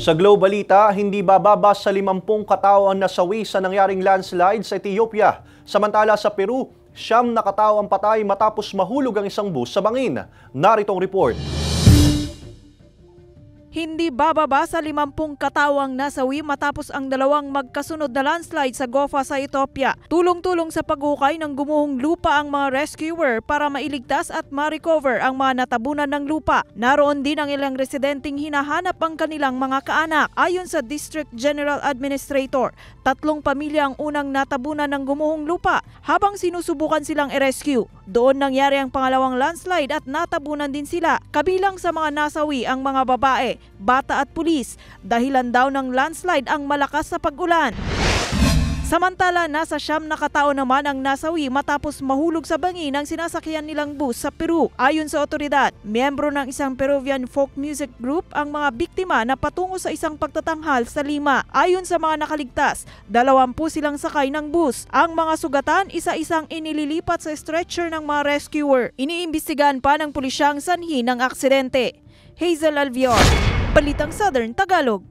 Sa Globalita, hindi bababa sa 50 katao ang nasawi sa nangyaring landslide sa Ethiopia. Samantala sa Peru, 9 na katao ang patay matapos mahulog ang isang bus sa bangin. Narito ang report. Hindi bababa sa 50 katawang nasawi matapos ang dalawang magkasunod na landslide sa Gofa sa Ethiopia. Tulong-tulong sa paghukay ng gumuhong lupa ang mga rescuer para mailigtas at ma-recover ang mga natabunan ng lupa. Naroon din ang ilang residenteng hinahanap ang kanilang mga kaanak. Ayon sa District General Administrator, 3 pamilya ang unang natabunan ng gumuhong lupa habang sinusubukan silang i-rescue. Doon nangyari ang pangalawang landslide at natabunan din sila. Kabilang sa mga nasawi ang mga babae, bata at pulis. Dahilan daw ng landslide ang malakas sa pag-ulan. Samantala, nasa 9 na katao naman ang nasawi matapos mahulog sa bangin ang sinasakyan nilang bus sa Peru. Ayon sa otoridad, miyembro ng isang Peruvian folk music group ang mga biktima na patungo sa isang pagtatanghal sa Lima. Ayon sa mga nakaligtas, 20 silang sakay ng bus. Ang mga sugatan, isa-isang inililipat sa stretcher ng mga rescuer. Iniimbestigahan pa ng pulisya ang sanhi ng aksidente. Hazel Alvior, Balitang Southern Tagalog.